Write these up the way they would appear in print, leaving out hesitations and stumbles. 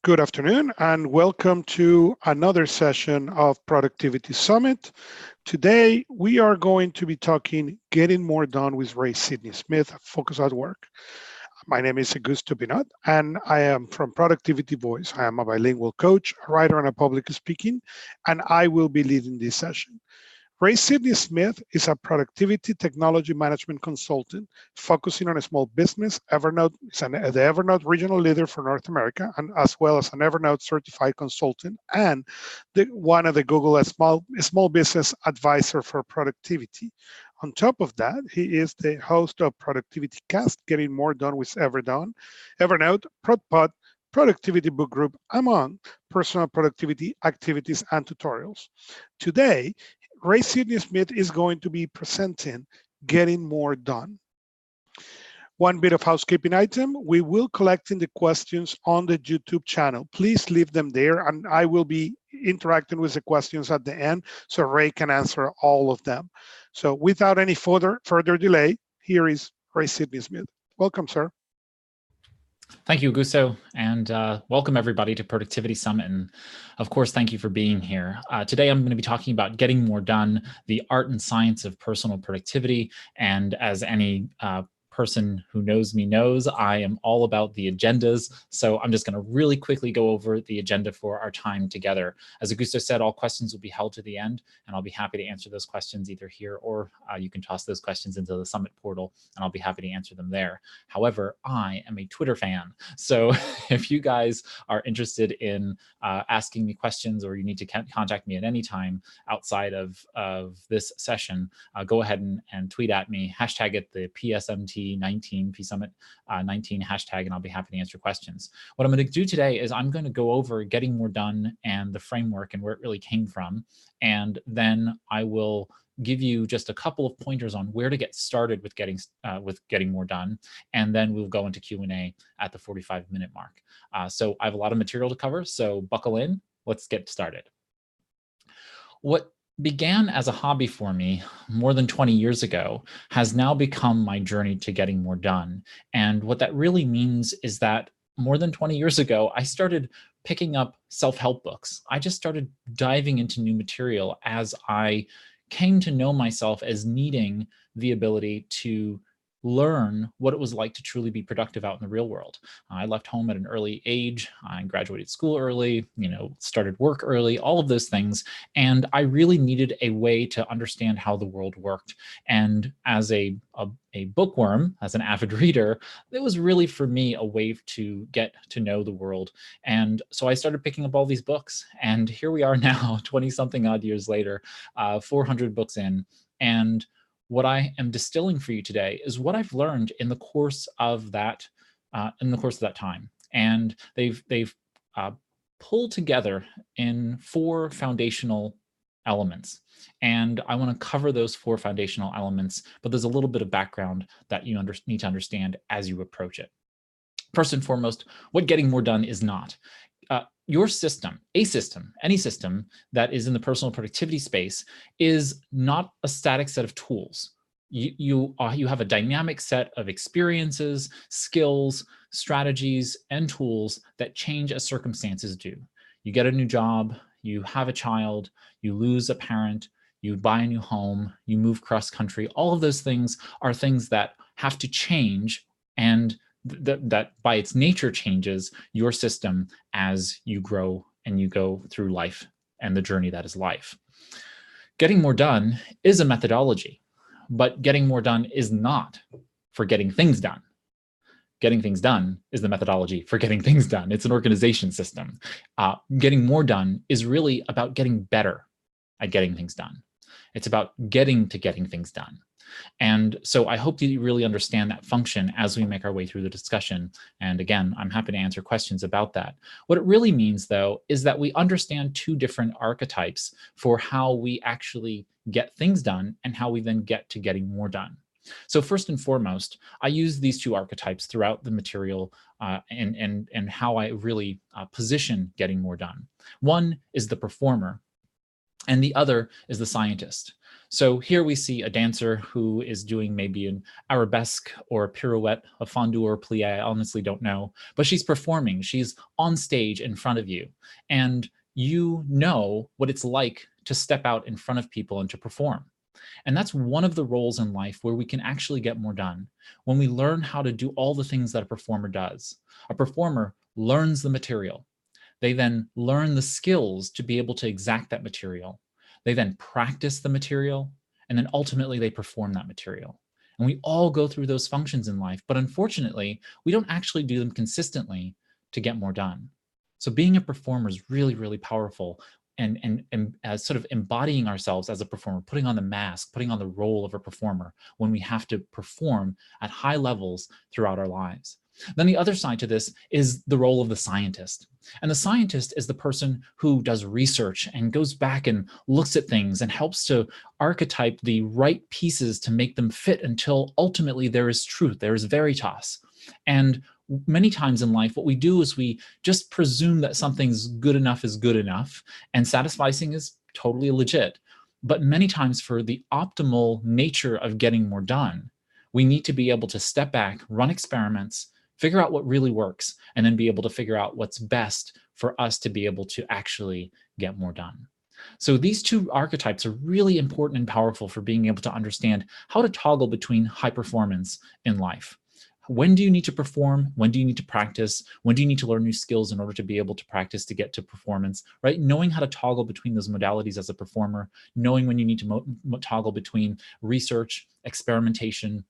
Good afternoon and welcome to another session of Productivity Summit. Today, we are going to be talking Getting More Done with Ray Sidney-Smith, Focus at Work. My name is Augusto Pinot and I am from Productivity Voice. I am a bilingual coach, a writer, and a public speaking, and I will be leading this session. Ray Sidney-Smith is a productivity technology management consultant focusing on a small business. Evernote is the Evernote regional leader for North America, and as well as an Evernote certified consultant and one of the Google small business advisor for productivity. On top of that, he is the host of Productivity Cast, Getting More Done with Evernote, ProdPod, Productivity Book Group, among personal productivity activities and tutorials. Today, Ray Sidney-Smith is going to be presenting Getting More Done. One bit of housekeeping item, we will collecting the questions on the YouTube channel. Please leave them there and I will be interacting with the questions at the end so Ray can answer all of them. So without any further delay, here is Ray Sidney-Smith. Welcome, sir. Thank you, Augusto, and welcome everybody to Productivity Summit. And of course, thank you for being here. Today, I'm going to be talking about getting more done, the art and science of personal productivity. And as any person who knows me knows, I am all about the agendas. So I'm just going to really quickly go over the agenda for our time together. As Augusto said, all questions will be held to the end, and I'll be happy to answer those questions either here or you can toss those questions into the Summit portal, and I'll be happy to answer them there. However, I am a Twitter fan. So if you guys are interested in asking me questions or you need to contact me at any time outside of this session, go ahead and tweet at me, hashtag it the PSMT 19 PSummit 19 hashtag, and I'll be happy to answer questions. What I'm going to do today is I'm going to go over Getting More Done and the framework and where it really came from, and then I will give you just a couple of pointers on where to get started with getting more done, and then we'll go into Q&A at the 45-minute mark. So I have a lot of material to cover, so buckle in. Let's get started. What began as a hobby for me more than 20 years ago has now become my journey to getting more done. And what that really means is that more than 20 years ago, I started picking up self-help books. I just started diving into new material as I came to know myself as needing the ability to learn what it was like to truly be productive out in the real world. I left home at an early age. I graduated school early, started work early, all of those things. And I really needed a way to understand how the world worked. And as a bookworm, as an avid reader, it was really for me a way to get to know the world. And so I started picking up all these books. And here we are now, 20 something odd years later, 400 books in. And what I am distilling for you today is what I've learned in the course of that time, and they've pulled together in 4 foundational elements. And I want to cover those 4 foundational elements, but there's a little bit of background that you need to understand as you approach it. First and foremost, what getting more done is not. Your system, any system that is in the personal productivity space is not a static set of tools. You have a dynamic set of experiences, skills, strategies, and tools that change as circumstances do. You get a new job, you have a child, you lose a parent, you buy a new home, you move cross country. All of those things are things that have to change, and that by its nature changes your system as you grow and you go through life and the journey that is life. Getting more done is a methodology, but getting more done is not for getting things done. Getting things done is the methodology for getting things done. It's an organization system. Getting more done is really about getting better at getting things done. It's about getting things done. And so I hope that you really understand that function as we make our way through the discussion. And again, I'm happy to answer questions about that. What it really means, though, is that we understand 2 different archetypes for how we actually get things done and how we then get to getting more done. So first and foremost, I use these 2 archetypes throughout the material and how I really position getting more done. One is the performer, and the other is the scientist. So here we see a dancer who is doing maybe an arabesque or a pirouette, a fondue or plie, I honestly don't know, but she's performing, she's on stage in front of you, and you know what it's like to step out in front of people and to perform. And that's one of the roles in life where we can actually get more done, when we learn how to do all the things that a performer does. A performer learns the material. They then learn the skills to be able to exact that material. They then practice the material, and then ultimately they perform that material. And we all go through those functions in life, but unfortunately, we don't actually do them consistently to get more done. So being a performer is really, really powerful, and as sort of embodying ourselves as a performer, putting on the mask, putting on the role of a performer when we have to perform at high levels throughout our lives. Then the other side to this is the role of the scientist. And the scientist is the person who does research and goes back and looks at things and helps to archetype the right pieces to make them fit until ultimately there is truth, there is veritas. And many times in life, what we do is we just presume that something's good enough is good enough, and satisficing is totally legit. But many times, for the optimal nature of getting more done, we need to be able to step back, run experiments, figure out what really works, and then be able to figure out what's best for us to be able to actually get more done. So these two archetypes are really important and powerful for being able to understand how to toggle between high performance in life. When do you need to perform? When do you need to practice? When do you need to learn new skills in order to be able to practice to get to performance, right? Knowing how to toggle between those modalities as a performer, knowing when you need to toggle between research, experimentation,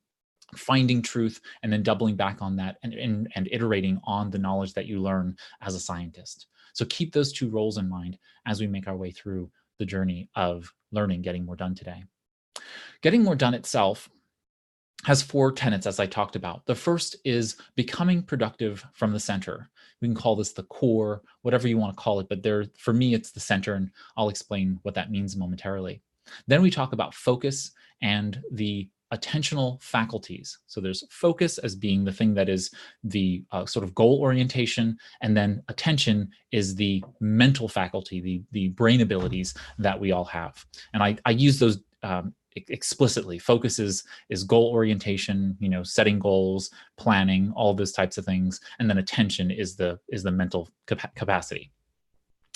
finding truth, and then doubling back on that and iterating on the knowledge that you learn as a scientist. So keep those two roles in mind as we make our way through the journey of learning, getting more done today. Getting more done itself has 4 tenets, as I talked about. The first is becoming productive from the center. We can call this the core, whatever you want to call it, but for me, it's the center, and I'll explain what that means momentarily. Then we talk about focus and the attentional faculties. So there's focus as being the thing that is the sort of goal orientation, and then attention is the mental faculty, the brain abilities that we all have. And I use those explicitly. Focus is goal orientation, setting goals, planning, all those types of things, and then attention is the mental capacity.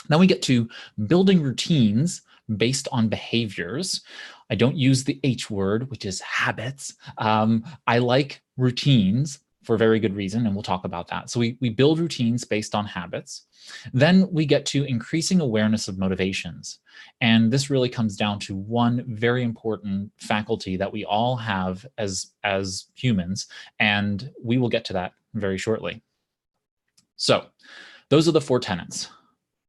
Then we get to building routines based on behaviors. I don't use the H word, which is habits. I like routines for a very good reason, and we'll talk about that. So we build routines based on habits. Then we get to increasing awareness of motivations. And this really comes down to one very important faculty that we all have as humans, and we will get to that very shortly. So those are the 4 tenets.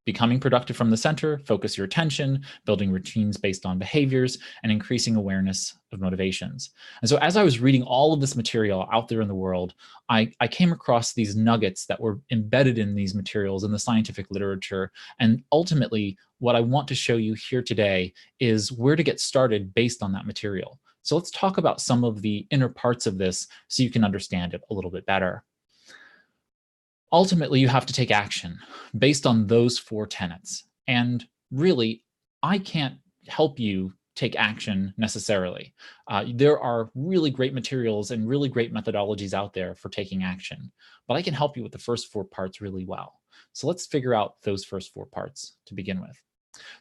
Becoming productive from the center, focus your attention, building routines based on behaviors, and increasing awareness of motivations. And so as I was reading all of this material out there in the world, I came across these nuggets that were embedded in these materials in the scientific literature. And ultimately, what I want to show you here today is where to get started based on that material. So let's talk about some of the inner parts of this so you can understand it a little bit better. Ultimately, you have to take action based on those 4 tenets. And really, I can't help you take action necessarily. There are really great materials and really great methodologies out there for taking action, but I can help you with the first 4 parts really well. So let's figure out those first 4 parts to begin with.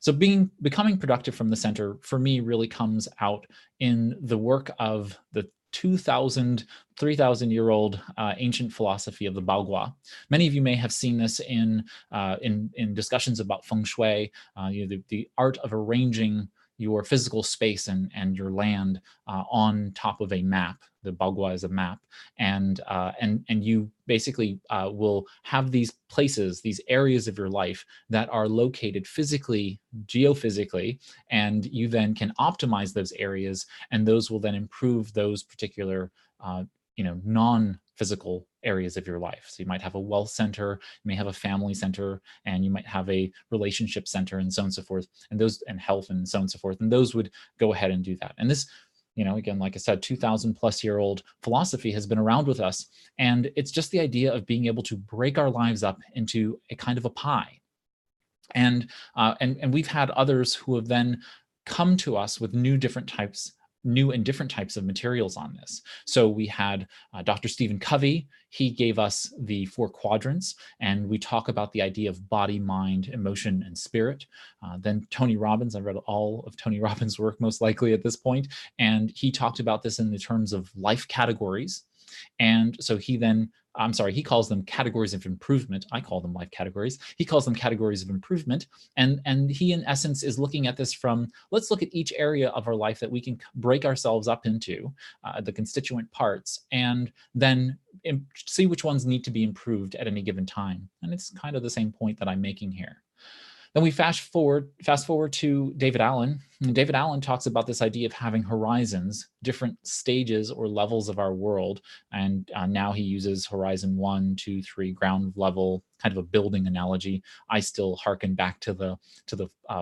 So becoming productive from the center, for me, really comes out in the work of the 2,000, 3,000-year-old ancient philosophy of the Bagua. Many of you may have seen this in discussions about feng shui, the art of arranging your physical space and your land on top of a map. The Bagua is a map, and you basically will have these places, these areas of your life that are located physically, geophysically, and you then can optimize those areas, and those will then improve those particular non-physical areas of your life. So you might have a wealth center, you may have a family center, and you might have a relationship center, and so on and so forth, and health, and so on and so forth. And those would go ahead and do that. And this, again, like I said, 2,000-plus-year-old philosophy has been around with us. And it's just the idea of being able to break our lives up into a kind of a pie. And we've had others who have then come to us with new and different types of materials on this. So we had Dr. Stephen Covey. He gave us the 4 quadrants, and we talk about the idea of body, mind, emotion, and spirit. Then Tony Robbins, I read all of Tony Robbins' work most likely at this point, and he talked about this in the terms of life categories. And so he calls them categories of improvement. I call them life categories. He calls them categories of improvement. And he, in essence, is looking at this from, let's look at each area of our life that we can break ourselves up into, the constituent parts, and then see which ones need to be improved at any given time. And it's kind of the same point that I'm making here. Then we fast forward to David Allen. And David Allen talks about this idea of having horizons, different stages or levels of our world. And now he uses horizon 1, 2, 3, ground level, kind of a building analogy. I still hearken back to the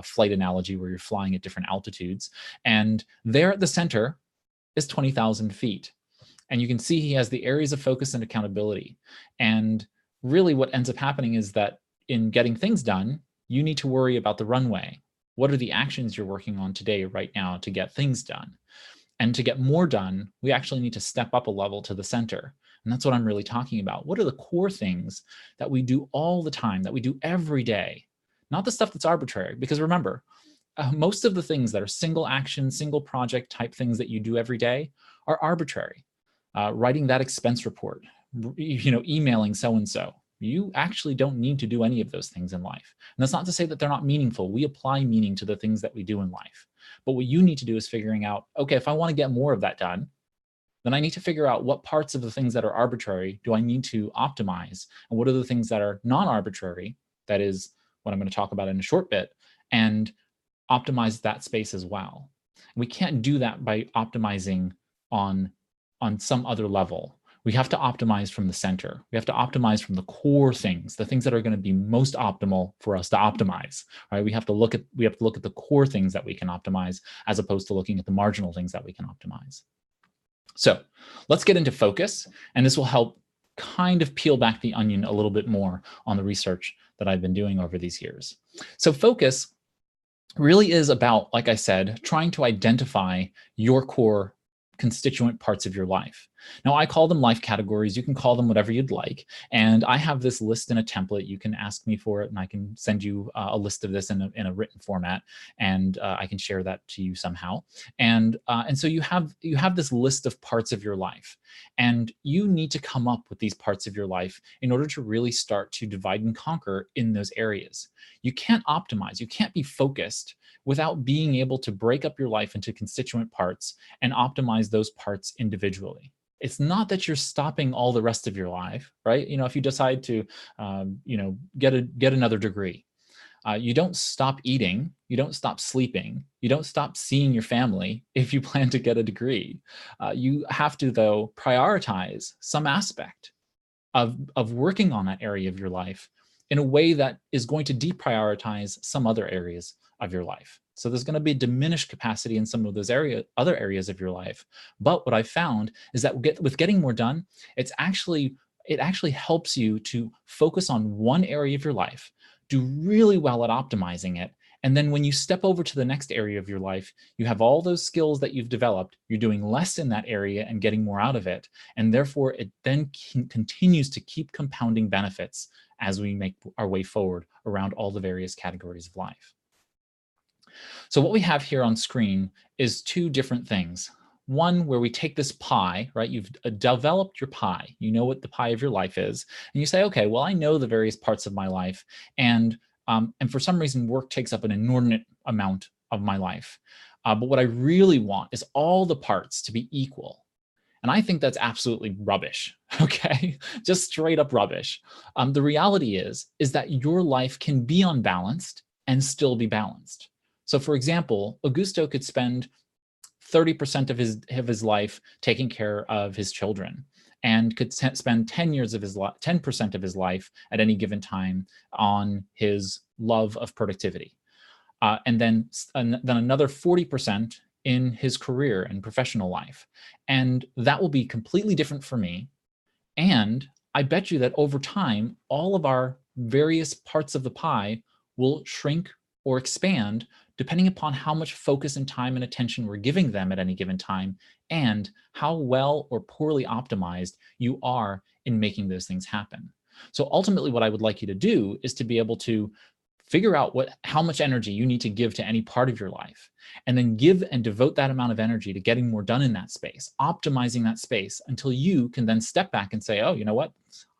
flight analogy where you're flying at different altitudes. And there at the center is 20,000 feet. And you can see he has the areas of focus and accountability. And really what ends up happening is that in getting things done, you need to worry about the runway. What are the actions you're working on today, right now, to get things done? And to get more done, we actually need to step up a level to the center. And that's what I'm really talking about. What are the core things that we do all the time, that we do every day? Not the stuff that's arbitrary, because remember, most of the things that are single action, single project type things that you do every day are arbitrary. Writing that expense report, emailing so-and-so. You actually don't need to do any of those things in life. And that's not to say that they're not meaningful. We apply meaning to the things that we do in life. But what you need to do is figuring out, okay, if I want to get more of that done, then I need to figure out what parts of the things that are arbitrary do I need to optimize, and what are the things that are non-arbitrary, that is what I'm going to talk about in a short bit, and optimize that space as well. We can't do that by optimizing on some other level. We have to optimize from the center. We have to optimize from the core things, the things that are going to be most optimal for us to optimize. Right? We have to look at the core things that we can optimize, as opposed to looking at the marginal things that we can optimize. So let's get into focus, and this will help kind of peel back the onion a little bit more on the research that I've been doing over these years. So focus really is about, like I said, trying to identify your core constituent parts of your life. Now, I call them life categories. You can call them whatever you'd like. And I have this list in a template. You can ask me for it, and I can send you a list of this in a written format, and I can share that to you somehow. And so you have this list of parts of your life, and you need to come up with these parts of your life in order to really start to divide and conquer in those areas. You can't optimize. You can't be focused without being able to break up your life into constituent parts and optimize those parts individually. It's not that you're stopping all the rest of your life, right? If you decide to, get another degree, you don't stop eating, you don't stop sleeping, you don't stop seeing your family if you plan to get a degree. You have to, though, prioritize some aspect of working on that area of your life in a way that is going to deprioritize some other areas of your life. So there's going to be diminished capacity in some of those other areas of your life. But what I found is that with getting more done, it actually helps you to focus on one area of your life, do really well at optimizing it. And then when you step over to the next area of your life, you have all those skills that you've developed, you're doing less in that area and getting more out of it. And therefore, it then continues to keep compounding benefits as we make our way forward around all the various categories of life. So what we have here on screen is two different things. One where we take this pie, right? You've developed your pie. You know what the pie of your life is. And you say, okay, well, I know the various parts of my life. And for some reason, work takes up an inordinate amount of my life. But what I really want is all the parts to be equal. And I think that's absolutely rubbish, okay? Just straight up rubbish. The reality is that your life can be unbalanced and still be balanced. So for example, Augusto could spend 30% of his life taking care of his children, and could spend 10% of his life at any given time on his love of productivity. And then another 40% in his career and professional life. And that will be completely different for me. And I bet you that over time, all of our various parts of the pie will shrink or expand depending upon how much focus and time and attention we're giving them at any given time, and how well or poorly optimized you are in making those things happen. So ultimately, what I would like you to do is to be able to figure out how much energy you need to give to any part of your life, and then give and devote that amount of energy to getting more done in that space, optimizing that space until you can then step back and say, oh, you know what?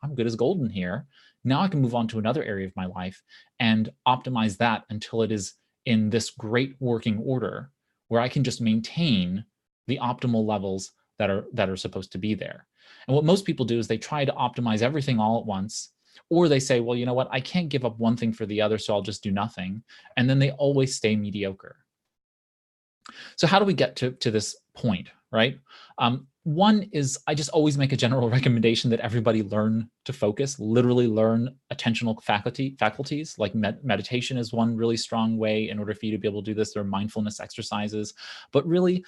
I'm good as golden here. Now I can move on to another area of my life and optimize that until it is in this great working order where I can just maintain the optimal levels that are supposed to be there. And what most people do is they try to optimize everything all at once, or they say, well, you know what, I can't give up one thing for the other, so I'll just do nothing. And then they always stay mediocre. So how do we get to this point, right? One is I just always make a general recommendation that everybody learn to focus, literally learn attentional faculties, like meditation is one really strong way in order for you to be able to do this. There are mindfulness exercises, but really,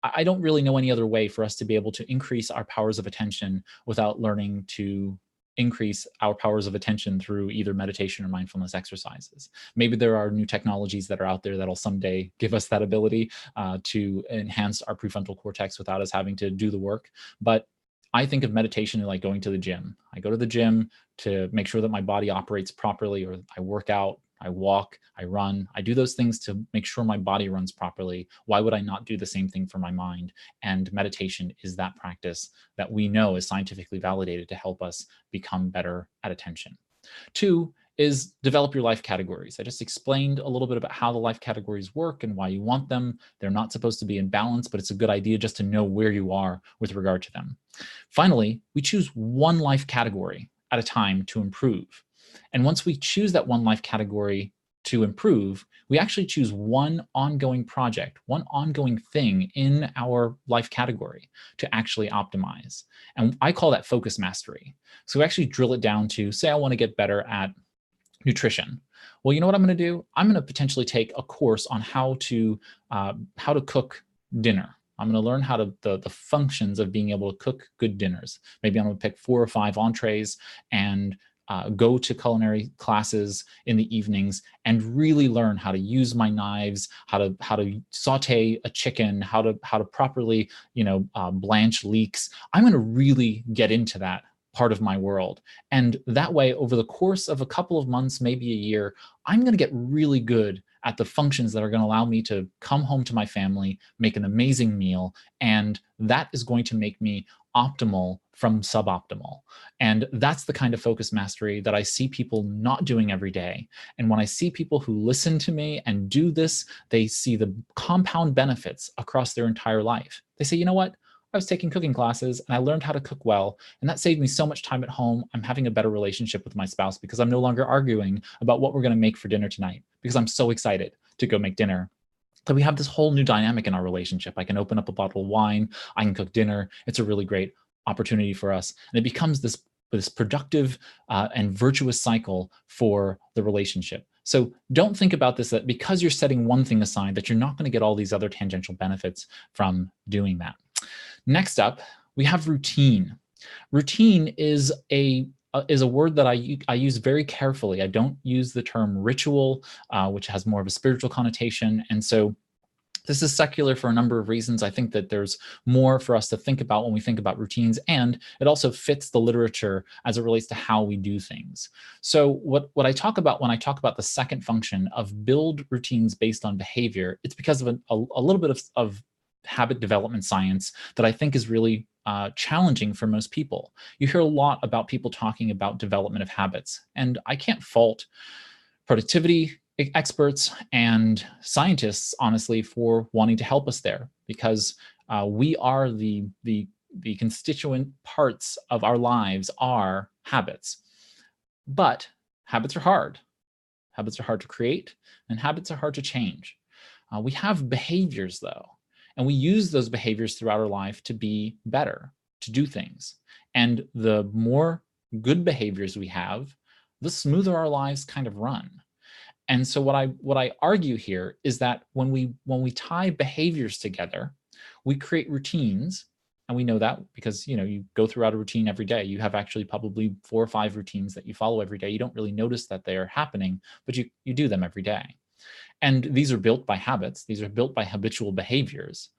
I don't really know any other way for us to be able to increase our powers of attention without learning to increase our powers of attention through either meditation or mindfulness exercises. Maybe there are new technologies that are out there that'll someday give us that ability to enhance our prefrontal cortex without us having to do the work. But I think of meditation like going to the gym. I go to the gym to make sure that my body operates properly, or I work out, I walk, I run, I do those things to make sure my body runs properly. Why would I not do the same thing for my mind? And meditation is that practice that we know is scientifically validated to help us become better at attention. 2 is develop your life categories. I just explained a little bit about how the life categories work and why you want them. They're not supposed to be in balance, but it's a good idea just to know where you are with regard to them. Finally, we choose one life category at a time to improve. And once we choose that one life category to improve, we actually choose one ongoing project, one ongoing thing in our life category to actually optimize. And I call that focus mastery. So we actually drill it down to, say I want to get better at nutrition. Well, you know what I'm going to do? I'm going to potentially take a course on how to cook dinner. I'm going to learn how to the functions of being able to cook good dinners. Maybe I'm going to pick 4 or 5 entrees and go to culinary classes in the evenings and really learn how to use my knives, how to saute a chicken, how to properly blanch leeks. I'm going to really get into that part of my world. And that way, over the course of a couple of months, maybe a year, I'm going to get really good at the functions that are going to allow me to come home to my family, make an amazing meal, and that is going to make me optimal from suboptimal. And that's the kind of focus mastery that I see people not doing every day. And when I see people who listen to me and do this, they see the compound benefits across their entire life. They say, you know what? I was taking cooking classes and I learned how to cook well, and that saved me so much time at home. I'm having a better relationship with my spouse because I'm no longer arguing about what we're going to make for dinner tonight because I'm so excited to go make dinner. So we have this whole new dynamic in our relationship. I can open up a bottle of wine, I can cook dinner. It's a really great opportunity for us. And it becomes this productive and virtuous cycle for the relationship. So don't think about this, that because you're setting one thing aside, that you're not going to get all these other tangential benefits from doing that. Next up, we have routine. Routine is a word that I use very carefully. I don't use the term ritual, which has more of a spiritual connotation. And so this is secular for a number of reasons. I think that there's more for us to think about when we think about routines, and it also fits the literature as it relates to how we do things. So what I talk about when I talk about the second function of build routines based on behavior, it's because of a little bit of habit development science that I think is really challenging for most people. You hear a lot about people talking about development of habits, and I can't fault productivity experts and scientists, honestly, for wanting to help us there, because we are the constituent parts of our lives are habits. But habits are hard. Habits are hard to create, and habits are hard to change. We have behaviors, though, and we use those behaviors throughout our life to be better, to do things. And the more good behaviors we have, the smoother our lives kind of run. And so what I argue here is that when we tie behaviors together, we create routines, and we know that because you go throughout a routine every day. You have actually probably 4 or 5 routines that you follow every day. You don't really notice that they're happening, but you do them every day. And these are built by habits. These are built by habitual behaviors.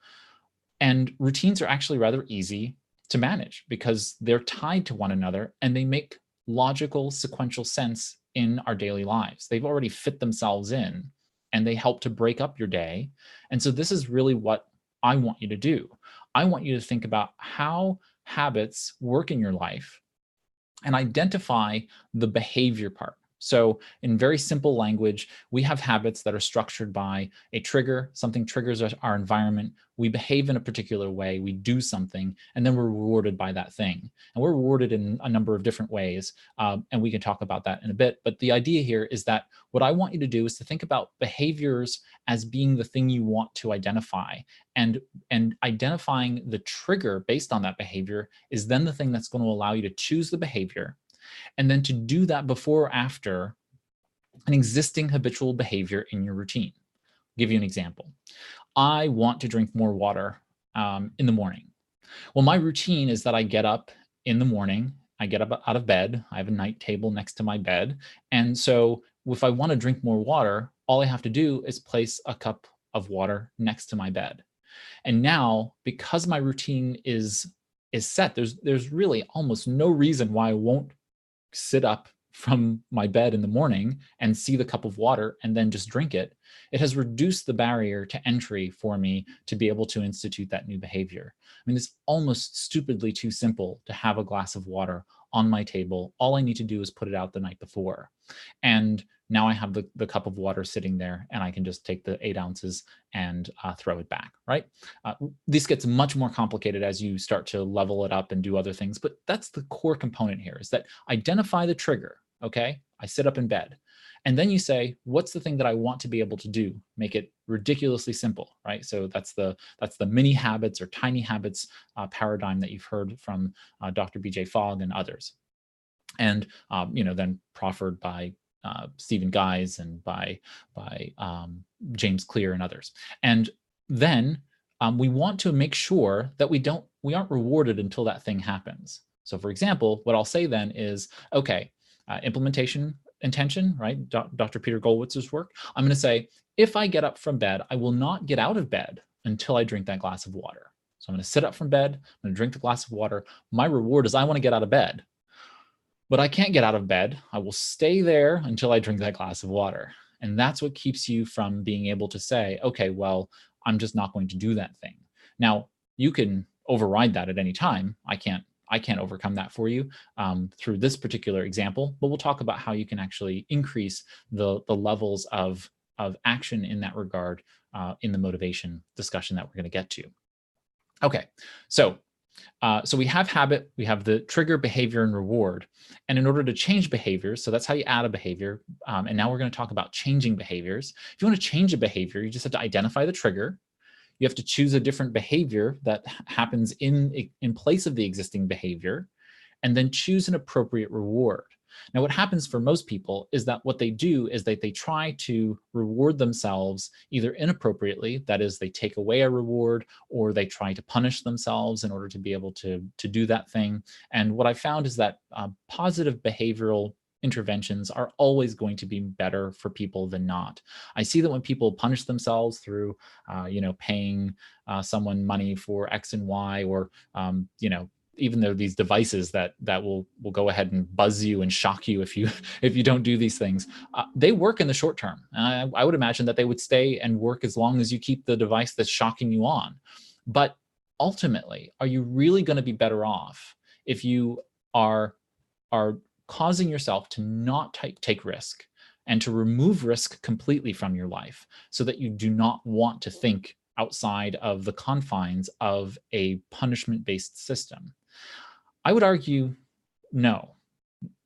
And routines are actually rather easy to manage because they're tied to one another and they make logical, sequential sense in our daily lives. They've already fit themselves in and they help to break up your day. And so this is really what I want you to do. I want you to think about how habits work in your life and identify the behavior part. So in very simple language, we have habits that are structured by a trigger. Something triggers our environment. We behave in a particular way. We do something, and then we're rewarded by that thing. And we're rewarded in a number of different ways, and we can talk about that in a bit. But the idea here is that what I want you to do is to think about behaviors as being the thing you want to identify. And identifying the trigger based on that behavior is then the thing that's going to allow you to choose the behavior. And then to do that before or after an existing habitual behavior in your routine. I'll give you an example. I want to drink more water in the morning. Well, my routine is that I get up in the morning, I get up out of bed, I have a night table next to my bed. And so if I want to drink more water, all I have to do is place a cup of water next to my bed. And now, because my routine is set, there's really almost no reason why I won't sit up from my bed in the morning and see the cup of water and then just drink it. It has reduced the barrier to entry for me to be able to institute that new behavior. I mean, it's almost stupidly too simple to have a glass of water on my table. All I need to do is put it out the night before. And now I have the cup of water sitting there and I can just take the 8 ounces and throw it back, right? This gets much more complicated as you start to level it up and do other things, but that's the core component here, is that identify the trigger, okay? I sit up in bed. And then you say, what's the thing that I want to be able to do? Make it ridiculously simple, right? So that's the mini habits or tiny habits paradigm that you've heard from Dr. BJ Fogg and others. And then proffered by Stephen Guise and by James Clear and others. And then we want to make sure that we aren't rewarded until that thing happens. So for example, what I'll say then is, okay, implementation intention, right? Dr. Peter Gollwitz's work. I'm going to say, if I get up from bed, I will not get out of bed until I drink that glass of water. So I'm going to sit up from bed, I'm going to drink the glass of water. My reward is I want to get out of bed. But I can't get out of bed. I will stay there until I drink that glass of water. And that's what keeps you from being able to say, okay, well, I'm just not going to do that thing. Now, you can override that at any time. I can't overcome that for you through this particular example, but we'll talk about how you can actually increase the levels of action in that regard in the motivation discussion that we're going to get to. Okay, so we have habit, we have the trigger, behavior, and reward. And in order to change behaviors, so that's how you add a behavior. And now we're going to talk about changing behaviors. If you want to change a behavior, you just have to identify the trigger. You have to choose a different behavior that happens in place of the existing behavior, and then choose an appropriate reward. Now, what happens for most people is that what they do is that they try to reward themselves either inappropriately, that is, they take away a reward, or they try to punish themselves in order to be able to do that thing. And what I found is that positive behavioral interventions are always going to be better for people than not. I see that when people punish themselves through, paying someone money for X and Y, or, even though these devices that will go ahead and buzz you and shock you if you don't do these things, they work in the short term. I would imagine that they would stay and work as long as you keep the device that's shocking you on. But ultimately, are you really going to be better off if you are causing yourself to not take risk and to remove risk completely from your life, so that you do not want to think outside of the confines of a punishment-based system? I would argue no.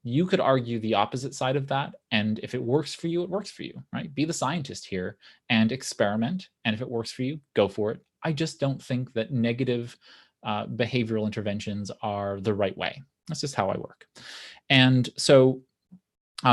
You could argue the opposite side of that, and if it works for you, it works for you, right? Be the scientist here and experiment, and if it works for you, go for it. I just don't think that negative behavioral interventions are the right way. That's just how I work. And so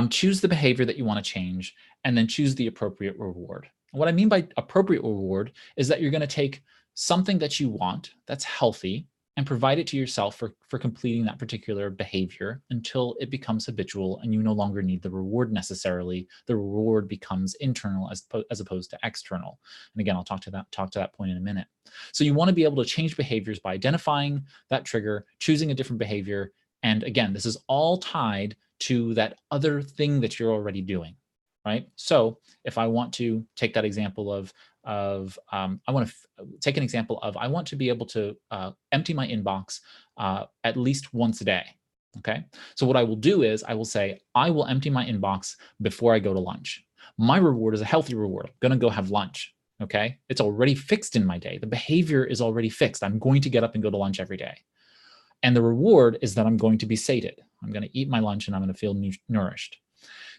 choose the behavior that you want to change, and then choose the appropriate reward. And what I mean by appropriate reward is that you're going to take something that you want, that's healthy, and provide it to yourself for completing that particular behavior until it becomes habitual and you no longer need the reward necessarily. The reward becomes internal as opposed to external. And again, I'll talk to that point in a minute. So you want to be able to change behaviors by identifying that trigger, choosing a different behavior. And again, this is all tied to that other thing that you're already doing, right? So if I want to take that example I want to be able to empty my inbox at least once a day. Okay. So what I will do is I will say, I will empty my inbox before I go to lunch. My reward is a healthy reward. I'm going to go have lunch. Okay. It's already fixed in my day. The behavior is already fixed. I'm going to get up and go to lunch every day. And the reward is that I'm going to be sated. I'm going to eat my lunch and I'm going to feel nourished.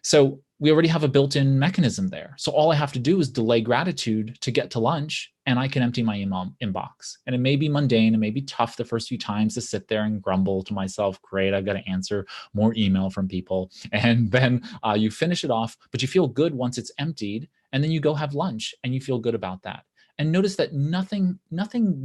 So we already have a built-in mechanism there. So all I have to do is delay gratitude to get to lunch and I can empty my inbox. And it may be mundane, it may be tough the first few times to sit there and grumble to myself, great, I've got to answer more email from people. And then you finish it off, but you feel good once it's emptied, and then you go have lunch and you feel good about that. And notice that nothing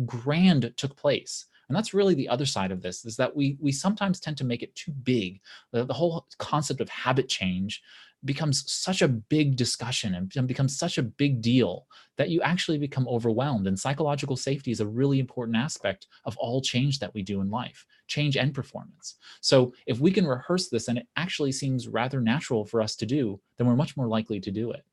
grand took place. And that's really the other side of this, is that we sometimes tend to make it too big. The whole concept of habit change becomes such a big discussion and becomes such a big deal that you actually become overwhelmed. And psychological safety is a really important aspect of all change that we do in life, change and performance. So if we can rehearse this and it actually seems rather natural for us to do, then we're much more likely to do it.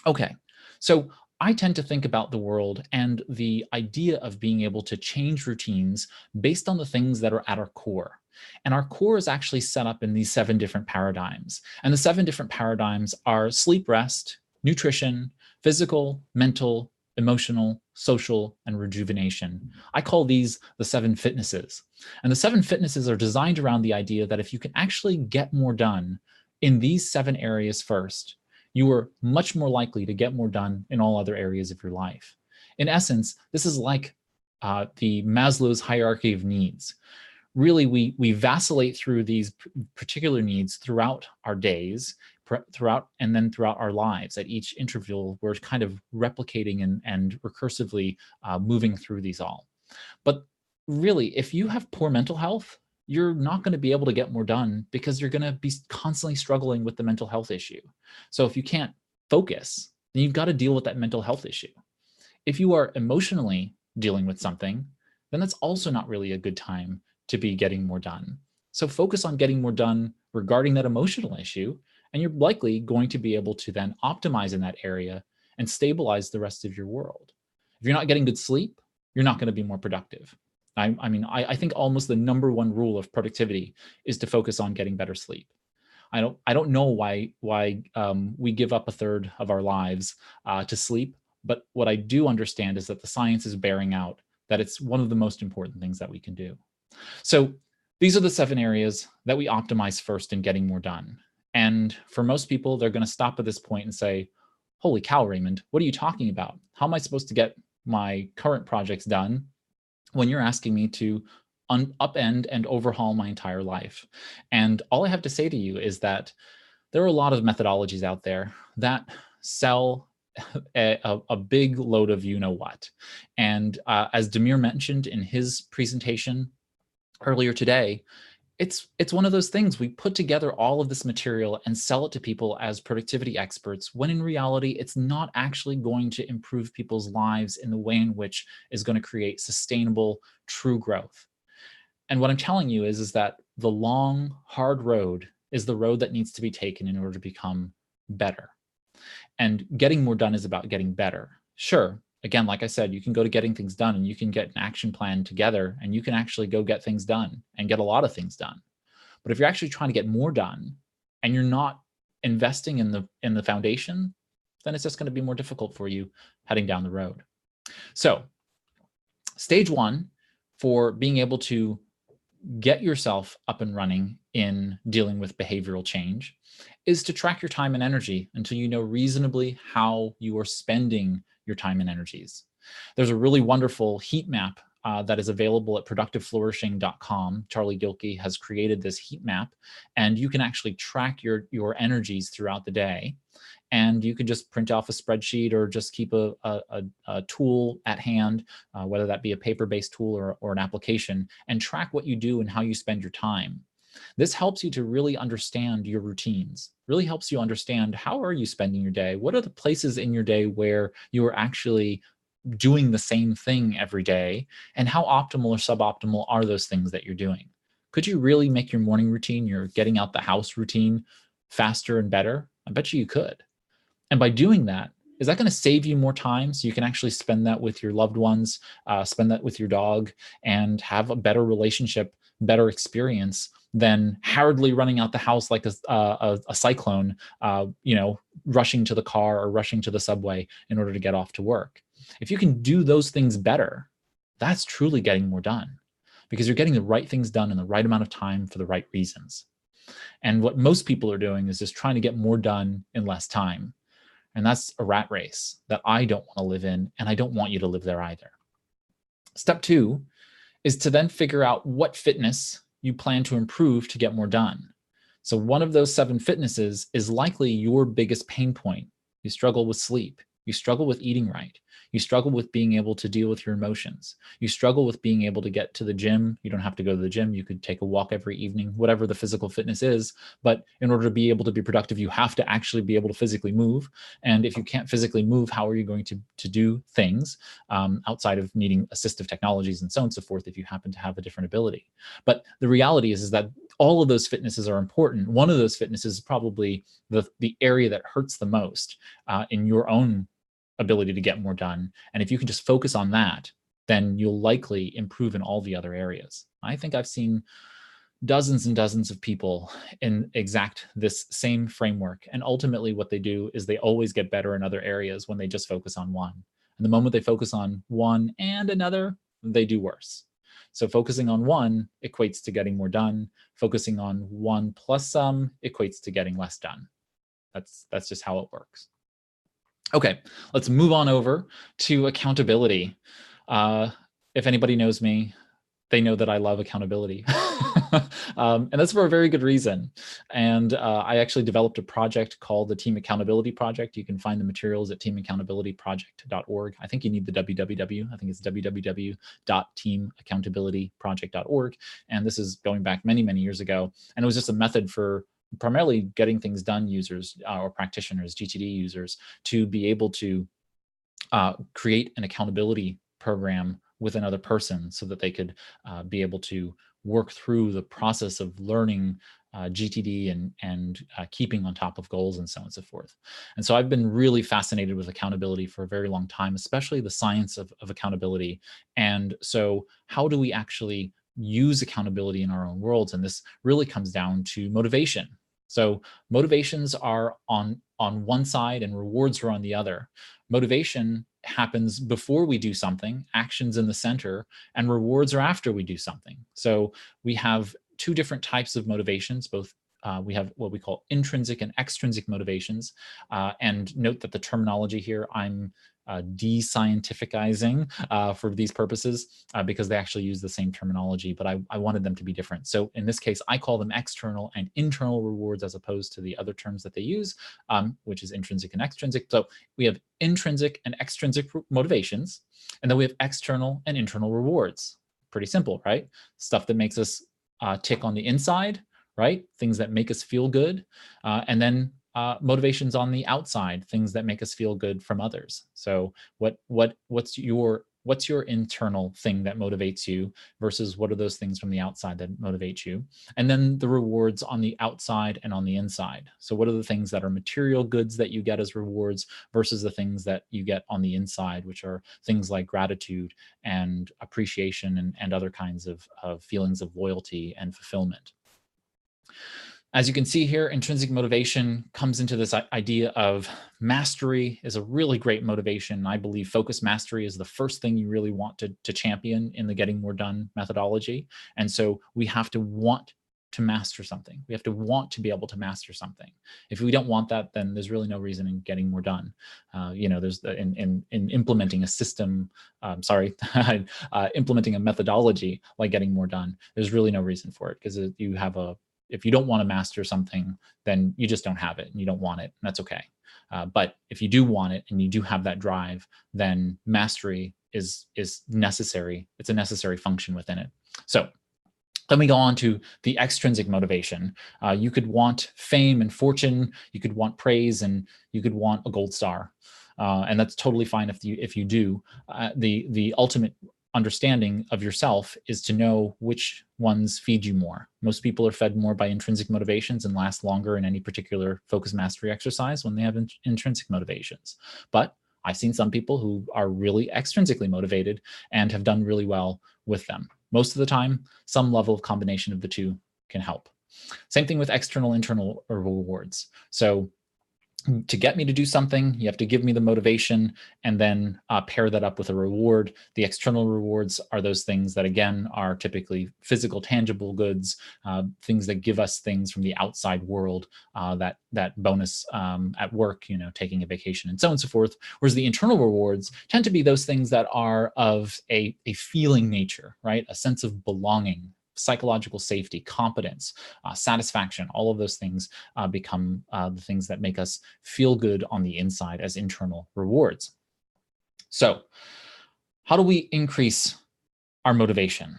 Okay, so I tend to think about the world and the idea of being able to change routines based on the things that are at our core. And our core is actually set up in these 7 different paradigms. And the 7 different paradigms are sleep, rest, nutrition, physical, mental, emotional, social, and rejuvenation. I call these the 7 fitnesses. And the 7 fitnesses are designed around the idea that if you can actually get more done in these 7 areas first, you are much more likely to get more done in all other areas of your life. In essence, this is like the Maslow's hierarchy of needs. Really, we vacillate through these particular needs throughout our days, throughout our lives. At each interval, we're kind of replicating and recursively moving through these all. But really, if you have poor mental health, you're not going to be able to get more done because you're going to be constantly struggling with the mental health issue. So if you can't focus, then you've got to deal with that mental health issue. If you are emotionally dealing with something, then that's also not really a good time to be getting more done. So focus on getting more done regarding that emotional issue, and you're likely going to be able to then optimize in that area and stabilize the rest of your world. If you're not getting good sleep, you're not going to be more productive. I think almost the number 1 rule of productivity is to focus on getting better sleep. I don't know why we give up a third of our lives to sleep, but what I do understand is that the science is bearing out that it's one of the most important things that we can do. So these are the 7 areas that we optimize first in getting more done. And for most people, they're going to stop at this point and say, holy cow, Raymond, what are you talking about? How am I supposed to get my current projects done when you're asking me to upend and overhaul my entire life? And all I have to say to you is that there are a lot of methodologies out there that sell a big load of you-know-what. And as Demir mentioned in his presentation earlier today, it's one of those things. We put together all of this material and sell it to people as productivity experts, when in reality, it's not actually going to improve people's lives in the way in which is going to create sustainable, true growth. And what I'm telling you is that the long, hard road is the road that needs to be taken in order to become better. And getting more done is about getting better. Sure. Again, like I said, you can go to getting things done and you can get an action plan together and you can actually go get things done and get a lot of things done. But if you're actually trying to get more done and you're not investing in the foundation, then it's just going to be more difficult for you heading down the road. So stage 1 for being able to get yourself up and running in dealing with behavioral change is to track your time and energy until you know reasonably how you are spending your time and energies. There's a really wonderful heat map that is available at productiveflourishing.com. Charlie Gilkey has created this heat map, and you can actually track your energies throughout the day. And you can just print off a spreadsheet or just keep a tool at hand, whether that be a paper-based tool or an application, and track what you do and how you spend your time. This helps you to really understand your routines, really helps you understand how are you spending your day? What are the places in your day where you are actually doing the same thing every day? And how optimal or suboptimal are those things that you're doing? Could you really make your morning routine, your getting out the house routine, faster and better? I bet you could. And by doing that, is that going to save you more time so you can actually spend that with your loved ones, spend that with your dog, and have a better relationship, better experience than hurriedly running out the house like a cyclone, rushing to the car or rushing to the subway in order to get off to work? If you can do those things better, that's truly getting more done, because you're getting the right things done in the right amount of time for the right reasons. And what most people are doing is just trying to get more done in less time. And that's a rat race that I don't want to live in, and I don't want you to live there either. Step 2 is to then figure out what fitness you plan to improve to get more done. So one of those 7 fitnesses is likely your biggest pain point. You struggle with sleep. You struggle with eating right. You struggle with being able to deal with your emotions. You struggle with being able to get to the gym. You don't have to go to the gym. You could take a walk every evening, whatever the physical fitness is. But in order to be able to be productive, you have to actually be able to physically move. And if you can't physically move, how are you going to do things outside of needing assistive technologies and so on and so forth if you happen to have a different ability? But the reality is that all of those fitnesses are important. One of those fitnesses is probably the area that hurts the most in your own ability to get more done. And if you can just focus on that, then you'll likely improve in all the other areas. I think I've seen dozens and dozens of people in exact this same framework. And ultimately what they do is they always get better in other areas when they just focus on one. And the moment they focus on one and another, they do worse. So focusing on one equates to getting more done. Focusing on one plus some equates to getting less done. That's just how it works. Okay, let's move on over to accountability. If anybody knows me, they know that I love accountability. And that's for a very good reason. And I actually developed a project called the Team Accountability Project. You can find the materials at teamaccountabilityproject.org. I think you need the www. I think it's www.teamaccountabilityproject.org. And this is going back many, many years ago. And it was just a method for primarily getting things done users or practitioners, GTD users, to be able to create an accountability program with another person so that they could be able to work through the process of learning GTD and keeping on top of goals and so on and so forth. And so I've been really fascinated with accountability for a very long time, especially the science of accountability. And so how do we actually use accountability in our own worlds? And this really comes down to motivation. So motivations are on one side and rewards are on the other. Motivation happens before we do something, actions in the center, and rewards are after we do something. So we have 2 different types of motivations, both we have what we call intrinsic and extrinsic motivations. And note that the terminology here, I'm de-scientificizing for these purposes because they actually use the same terminology, but I wanted them to be different. So in this case, I call them external and internal rewards as opposed to the other terms that they use, which is intrinsic and extrinsic. So we have intrinsic and extrinsic motivations, and then we have external and internal rewards. Pretty simple, right? Stuff that makes us tick on the inside, right? Things that make us feel good, and then motivations on the outside, things that make us feel good from others. So what's your internal thing that motivates you versus what are those things from the outside that motivate you? And then the rewards on the outside and on the inside. So what are the things that are material goods that you get as rewards versus the things that you get on the inside, which are things like gratitude and appreciation and other kinds of feelings of loyalty and fulfillment. As you can see here, intrinsic motivation comes into this idea of mastery is a really great motivation. I believe focus mastery is the first thing you really want to champion in the getting more done methodology. And so we have to want to master something. We have to want to be able to master something. If we don't want that, then there's really no reason in getting more done. There's in implementing a system, implementing a methodology like getting more done, there's really no reason for it, because if you don't want to master something, then you just don't have it and you don't want it, and that's okay. But if you do want it and you do have that drive, then mastery is necessary. It's a necessary function within it. So then we go on to the extrinsic motivation. You could want fame and fortune, you could want praise, and you could want a gold star. And that's totally fine if you do. The ultimate understanding of yourself is to know which ones feed you more. Most people are fed more by intrinsic motivations and last longer in any particular focus mastery exercise when they have intrinsic motivations. But I've seen some people who are really extrinsically motivated and have done really well with them. Most of the time, some level of combination of the two can help. Same thing with external, internal rewards. So to get me to do something, you have to give me the motivation and then pair that up with a reward. The external rewards are those things that, again, are typically physical, tangible goods, things that give us things from the outside world, that bonus at work, taking a vacation and so on and so forth. Whereas the internal rewards tend to be those things that are of a feeling nature, right? A sense of belonging, psychological safety, competence, satisfaction. All of those things become the things that make us feel good on the inside as internal rewards. So how do we increase our motivation?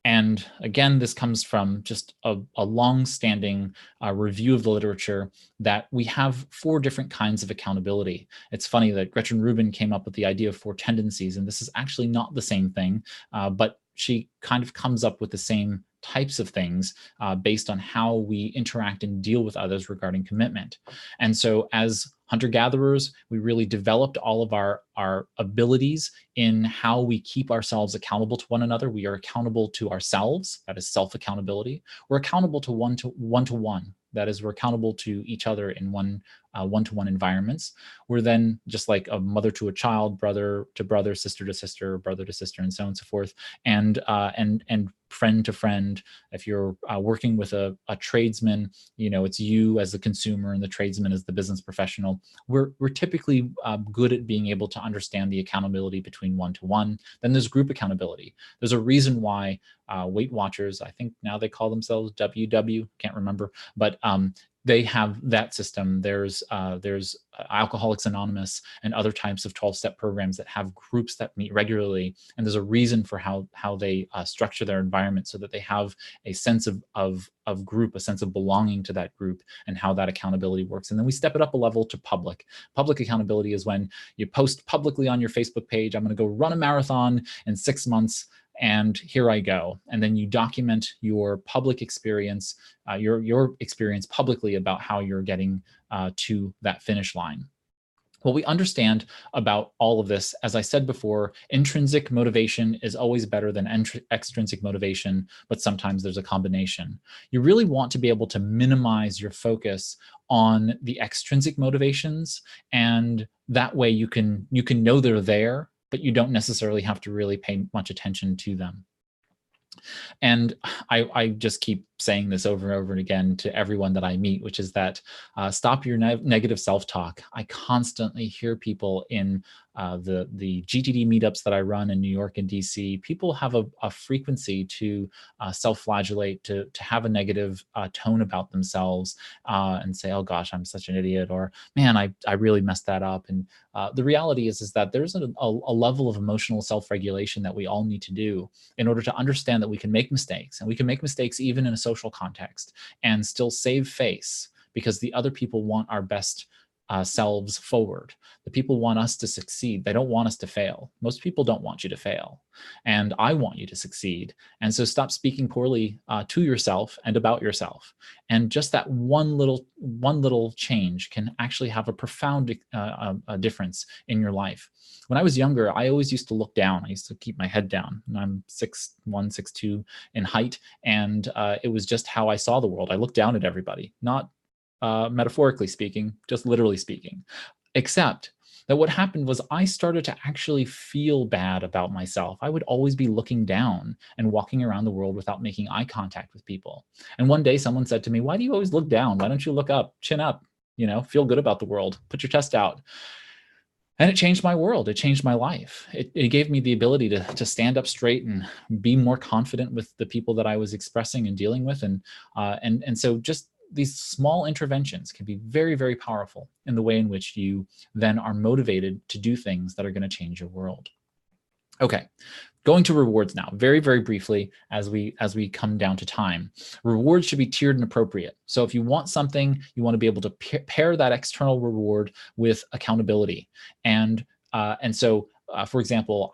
And again, this comes from just a long-standing review of the literature that we have 4 different kinds of accountability. It's funny that Gretchen Rubin came up with the idea of 4 tendencies, and this is actually not the same thing, but she kind of comes up with the same types of things based on how we interact and deal with others regarding commitment. And so as hunter-gatherers, we really developed all of our abilities in how we keep ourselves accountable to one another. We are accountable to ourselves, that is self-accountability. We're accountable to one-to-one, that is, we're accountable to each other in one-to-one environments. We're then just like a mother to a child, brother to brother, sister to sister, brother to sister, and so on and so forth, and friend to friend. If you're working with a tradesman, it's you as the consumer and the tradesman as the business professional. We're typically good at being able to understand the accountability between one-to-one. Then there's group accountability. There's a reason why Weight Watchers, I think now they call themselves WW, can't remember, but they have that system. There's Alcoholics Anonymous and other types of 12-step programs that have groups that meet regularly, and there's a reason for how they structure their environment so that they have a sense of group, a sense of belonging to that group, and how that accountability works. And then we step it up a level to public. Public accountability is when you post publicly on your Facebook page, I'm going to go run a marathon in 6 months, and here I go. And then you document your public experience, your experience publicly about how you're getting to that finish line. What we understand about all of this, as I said before, intrinsic motivation is always better than extrinsic motivation, but sometimes there's a combination. You really want to be able to minimize your focus on the extrinsic motivations, and that way you can know they're there, but you don't necessarily have to really pay much attention to them. And I just keep saying this over and over again to everyone that I meet, which is that stop your negative self-talk. I constantly hear people in the GTD meetups that I run in New York and DC. People have a frequency to self-flagellate, to have a negative tone about themselves and say, oh gosh, I'm such an idiot, or man, I really messed that up. And the reality is that there's a level of emotional self-regulation that we all need to do in order to understand that we can make mistakes, and we can make mistakes even in a social context and still save face, because the other people want our best selves forward. The people want us to succeed. They don't want us to fail. Most people don't want you to fail. And I want you to succeed. And so stop speaking poorly to yourself and about yourself. And just that one little change can actually have a profound difference in your life. When I was younger, I always used to look down. I used to keep my head down. And I'm 6'1", 6'2" in height. And it was just how I saw the world. I looked down at everybody, not metaphorically speaking, just literally speaking. Except that what happened was I started to actually feel bad about myself. I would always be looking down and walking around the world without making eye contact with people. And one day someone said to me, "Why do you always look down? Why don't you look up, chin up, feel good about the world, put your chest out?" And it changed my world. It changed my life. It gave me the ability to stand up straight and be more confident with the people that I was expressing and dealing with. And so just these small interventions can be very, very powerful in the way in which you then are motivated to do things that are going to change your world. Okay, going to rewards now, very, very briefly as we come down to time. Rewards should be tiered and appropriate. So if you want something, you want to be able to pair that external reward with accountability. And so, for example,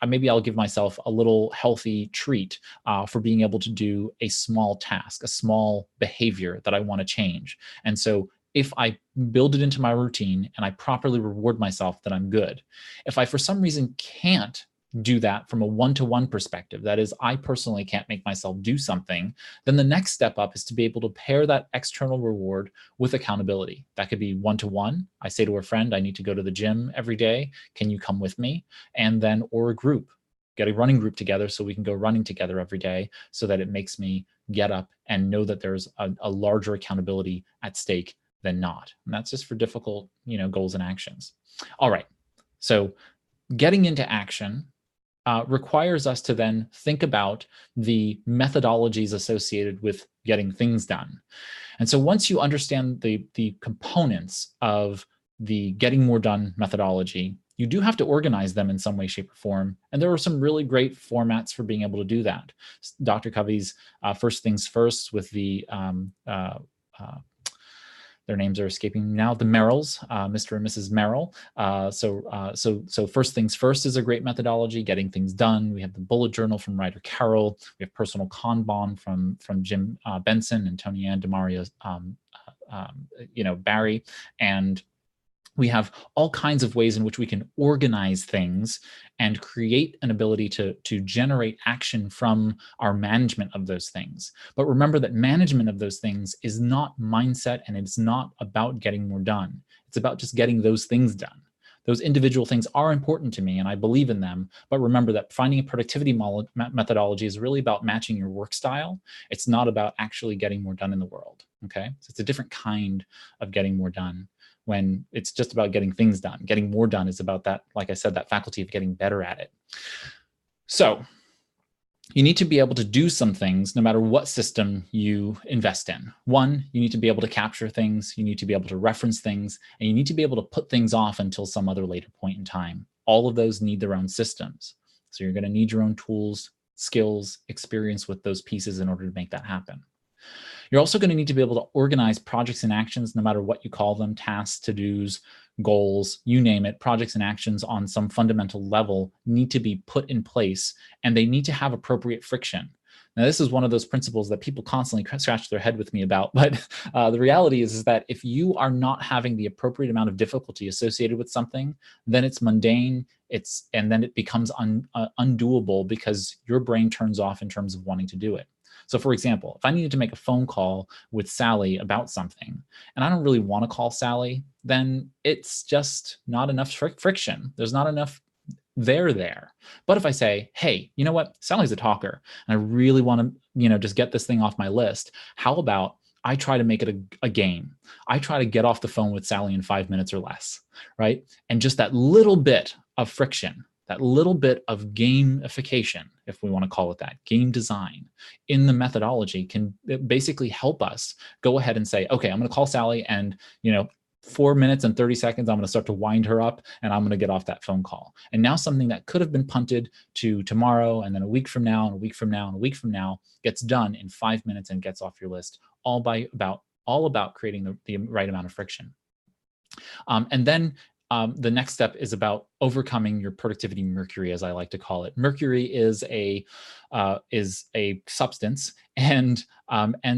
maybe I'll give myself a little healthy treat for being able to do a small task, a small behavior that I want to change. And so if I build it into my routine and I properly reward myself, then I'm good. If I, for some reason, can't do that from a one-to-one perspective, that is, I personally can't make myself do something, then the next step up is to be able to pair that external reward with accountability. That could be one-to-one. I say to a friend, I need to go to the gym every day. Can you come with me? And then, or a group, get a running group together so we can go running together every day, so that it makes me get up and know that there's a larger accountability at stake than not. And that's just for difficult, goals and actions. All right. So getting into action requires us to then think about the methodologies associated with getting things done. And so once you understand the components of the getting more done methodology, you do have to organize them in some way, shape, or form. And there are some really great formats for being able to do that. Dr. Covey's First Things First with their names are escaping me now, the Merrills, Mr. and Mrs. Merrill. So First Things First is a great methodology, getting things done. We have the bullet journal from Ryder Carroll. We have personal Kanban from Jim Benson and Tony Ann DeMaria Barry. And we have all kinds of ways in which we can organize things and create an ability to generate action from our management of those things. But remember that management of those things is not mindset, and it's not about getting more done. It's about just getting those things done. Those individual things are important to me and I believe in them, but remember that finding a productivity methodology is really about matching your work style. It's not about actually getting more done in the world, okay? So it's a different kind of getting more done. When it's just about getting things done. Getting more done is about that, like I said, that faculty of getting better at it. So you need to be able to do some things no matter what system you invest in. One, you need to be able to capture things, you need to be able to reference things, and you need to be able to put things off until some other later point in time. All of those need their own systems. So you're going to need your own tools, skills, experience with those pieces in order to make that happen. You're also going to need to be able to organize projects and actions, no matter what you call them, tasks, to-dos, goals, you name it. Projects and actions on some fundamental level need to be put in place, and they need to have appropriate friction. Now, this is one of those principles that people constantly scratch their head with me about, but the reality is that if you are not having the appropriate amount of difficulty associated with something, then it's mundane, and then it becomes undoable because your brain turns off in terms of wanting to do it. So for example, if I needed to make a phone call with Sally about something, and I don't really want to call Sally, then it's just not enough friction. There's not enough there. But if I say, hey, you know what? Sally's a talker, and I really want to, just get this thing off my list. How about I try to make it a game? I try to get off the phone with Sally in 5 minutes or less, right? And just that little bit of friction, that little bit of gamification, if we want to call it that, game design in the methodology can basically help us go ahead and say, okay, I'm going to call Sally and, 4 minutes and 30 seconds, I'm going to start to wind her up and I'm going to get off that phone call. And now something that could have been punted to tomorrow and then a week from now and a week from now and a week from now gets done in 5 minutes and gets off your list, all about creating the right amount of friction. And then the next step is about overcoming your productivity mercury, as I like to call it. Mercury is a substance, and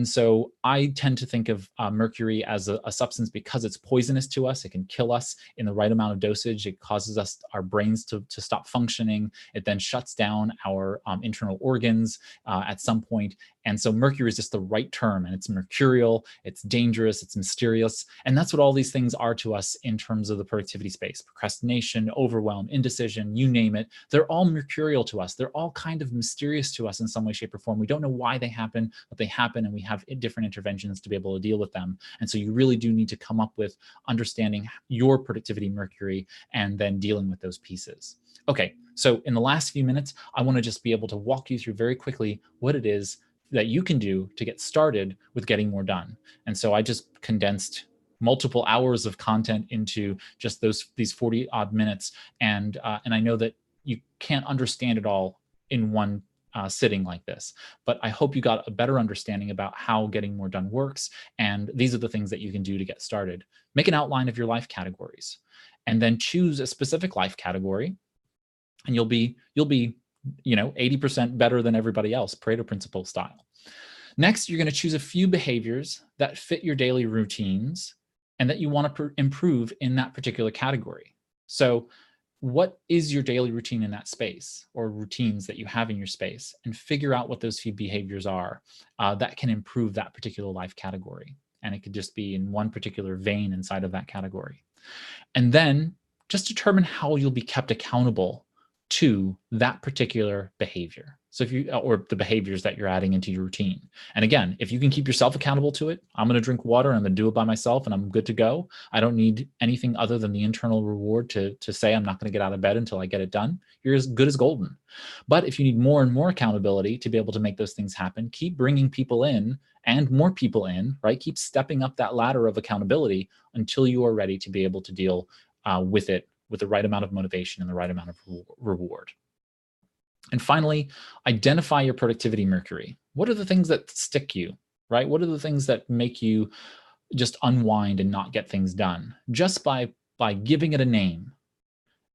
so I tend to think of mercury as a substance because it's poisonous to us. It can kill us in the right amount of dosage. It causes our brains to stop functioning. It then shuts down our internal organs at some point. And so mercury is just the right term, and it's mercurial, it's dangerous, it's mysterious. And that's what all these things are to us in terms of the productivity space: procrastination, overwhelm, indecision, you name it. They're all mercurial to us. They're all kind of mysterious to us in some way, shape, or form. We don't know why they happen, but they happen, and we have different interventions to be able to deal with them. And so you really do need to come up with understanding your productivity mercury and then dealing with those pieces. Okay, so in the last few minutes, I want to just be able to walk you through very quickly what it is that you can do to get started with getting more done. And so I just condensed multiple hours of content into just these 40 odd minutes. And I know that you can't understand it all in one sitting like this, but I hope you got a better understanding about how getting more done works. And these are the things that you can do to get started. Make an outline of your life categories, and then choose a specific life category, and you'll be 80% better than everybody else, Pareto principle style. Next, you're going to choose a few behaviors that fit your daily routines and that you want to improve in that particular category. So what is your daily routine in that space, or routines that you have in your space, and figure out what those few behaviors are that can improve that particular life category. And it could just be in one particular vein inside of that category. And then just determine how you'll be kept accountable to that particular behavior. So or the behaviors that you're adding into your routine. And again, if you can keep yourself accountable to it, I'm going to drink water, and I'm going to do it by myself, and I'm good to go. I don't need anything other than the internal reward to say I'm not going to get out of bed until I get it done. You're as good as golden. But if you need more and more accountability to be able to make those things happen, keep bringing people in and more people in, right? Keep stepping up that ladder of accountability until you are ready to be able to deal with it with the right amount of motivation and the right amount of reward. And finally, identify your productivity mercury. What are the things that stick you, right? What are the things that make you just unwind and not get things done? Just by giving it a name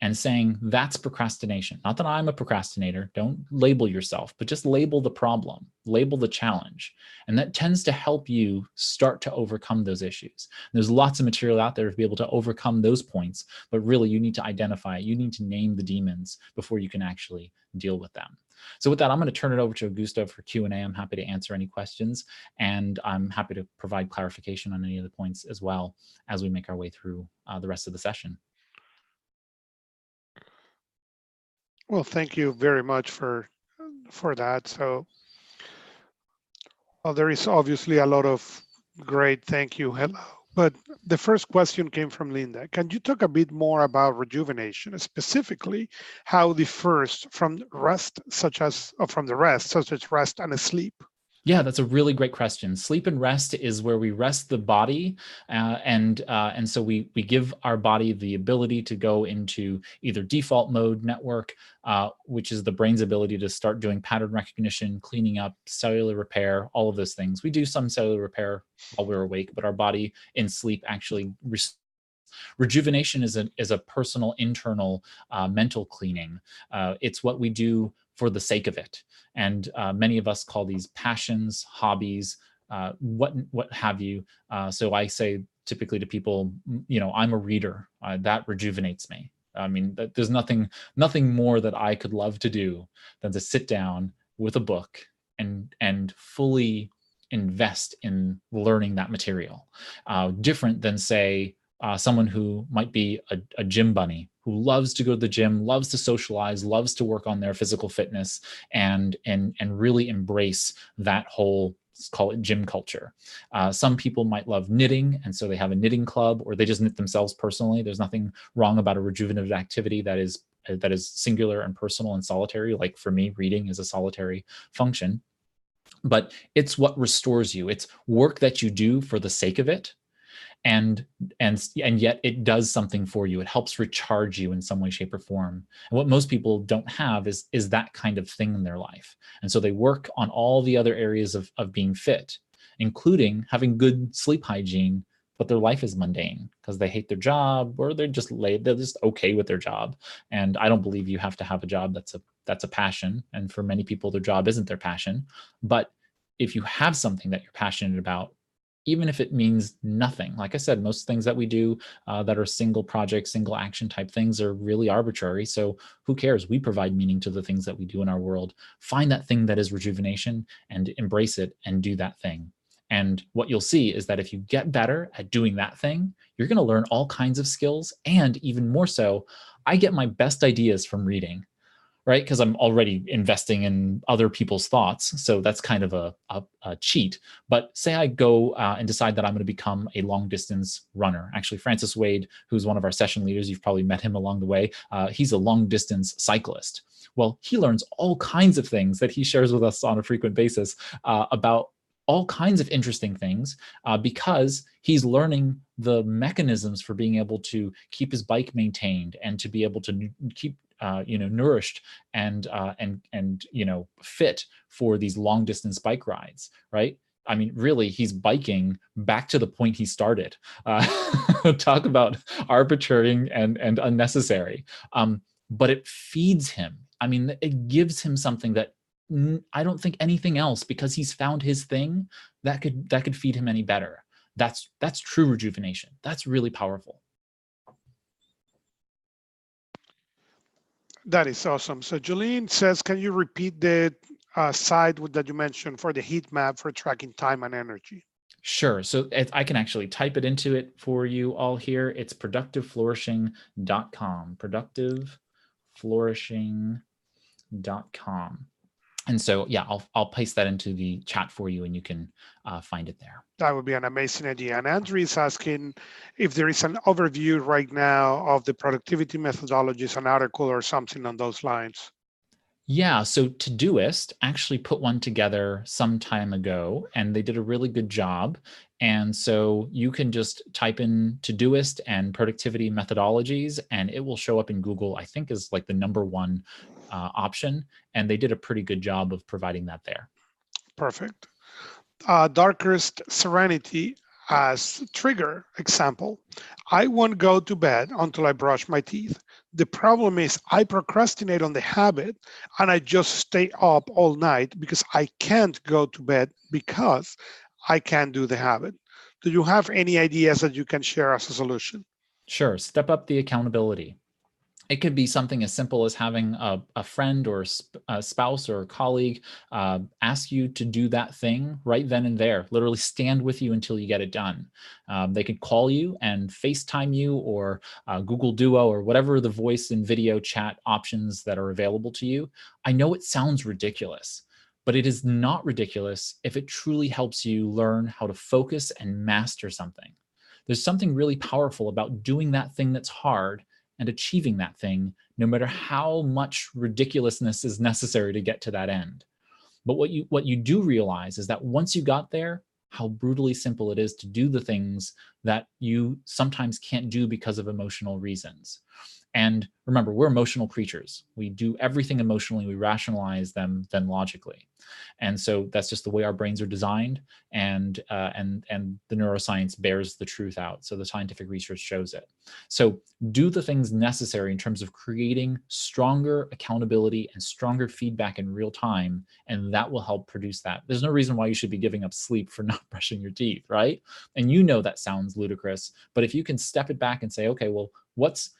and saying, that's procrastination. Not that I'm a procrastinator. Don't label yourself, but just label the problem, label the challenge. And that tends to help you start to overcome those issues. There's lots of material out there to be able to overcome those points, but really you need to identify it. You need to name the demons before you can actually deal with them. So with that, I'm going to turn it over to Augusto for Q&A. I'm happy to answer any questions, and I'm happy to provide clarification on any of the points as well as we make our way through the rest of the session. Well, thank you very much for that. So there is obviously a lot of great thank you. Hello. But the first question came from Linda. Can you talk a bit more about rejuvenation, specifically how differs from rest, such as rest and sleep? Yeah, that's a really great question. Sleep and rest is where we rest the body, and so we give our body the ability to go into either default mode network, which is the brain's ability to start doing pattern recognition, cleaning up, cellular repair, all of those things. We do some cellular repair while we're awake, but our body in sleep actually rejuvenation is a personal, internal, mental cleaning. It's what we do for the sake of it. And many of us call these passions, hobbies, what have you. So I say typically to people, I'm a reader. That rejuvenates me. I mean, there's nothing more that I could love to do than to sit down with a book and fully invest in learning that material. Different than, say, someone who might be a gym bunny, who loves to go to the gym, loves to socialize, loves to work on their physical fitness, and really embrace that whole, let's call it, gym culture. Some people might love knitting, and so they have a knitting club, or they just knit themselves personally. There's nothing wrong about a rejuvenative activity that is singular and personal and solitary. Like for me, reading is a solitary function, but it's what restores you. It's work that you do for the sake of it. And yet it does something for you. It helps recharge you in some way, shape, or form. And what most people don't have is that kind of thing in their life. And so they work on all the other areas of being fit, including having good sleep hygiene but their life is mundane because they hate their job, or they're just okay with their job. And I don't believe you have to have a job that's a passion. And for many people, their job isn't their passion. But if you have something that you're passionate about, even if it means nothing, like I said, most things that we do that are single project, single action type things are really arbitrary. So who cares? We provide meaning to the things that we do in our world. Find that thing that is rejuvenation and embrace it and do that thing. And what you'll see is that if you get better at doing that thing, you're going to learn all kinds of skills. And even more so, I get my best ideas from reading, right? Because I'm already investing in other people's thoughts. So that's kind of a cheat. But say I go and decide that I'm going to become a long distance runner. Actually, Francis Wade, who's one of our session leaders, you've probably met him along the way. He's a long distance cyclist. Well, he learns all kinds of things that he shares with us on a frequent basis about all kinds of interesting things because he's learning the mechanisms for being able to keep his bike maintained and to be able to keep nourished and fit for these long distance bike rides, right? I mean, really, he's biking back to the point he started. Talk about arbitrary and unnecessary. But it feeds him. I mean, it gives him something that I don't think anything else, because he's found his thing that could feed him any better. That's true rejuvenation. That's really powerful. That is awesome. So Jolene says, can you repeat the site that you mentioned for the heat map for tracking time and energy? Sure. So I can actually type it into it for you all here. It's productiveflourishing.com. Productiveflourishing.com. And so, yeah, I'll paste that into the chat for you, and you can find it there. That would be an amazing idea. And Andrew is asking if there is an overview right now of the productivity methodologies, an article or something on those lines. Yeah, so Todoist actually put one together some time ago, and they did a really good job. And so you can just type in Todoist and productivity methodologies, and it will show up in Google, I think is like the #1 option. And they did a pretty good job of providing that there. Perfect. Darkest Serenity as trigger example. I won't go to bed until I brush my teeth. The problem is I procrastinate on the habit and I just stay up all night because I can't go to bed because I can't do the habit. Do you have any ideas that you can share as a solution? Sure, step up the accountability. It could be something as simple as having a friend or a spouse or a colleague ask you to do that thing right then and there, literally stand with you until you get it done. They could call you and FaceTime you, or Google Duo, or whatever the voice and video chat options that are available to you. I know it sounds ridiculous, but it is not ridiculous if it truly helps you learn how to focus and master something. There's something really powerful about doing that thing that's hard and achieving that thing, no matter how much ridiculousness is necessary to get to that end. But what you do realize is that once you got there, how brutally simple it is to do the things that you sometimes can't do because of emotional reasons. And remember, we're emotional creatures. We do everything emotionally. We rationalize them then logically. And so that's just the way our brains are designed. And the neuroscience bears the truth out. So the scientific research shows it. So do the things necessary in terms of creating stronger accountability and stronger feedback in real time. And that will help produce that. There's no reason why you should be giving up sleep for not brushing your teeth, right? And you know that sounds ludicrous. But if you can step it back and say, okay, well, what's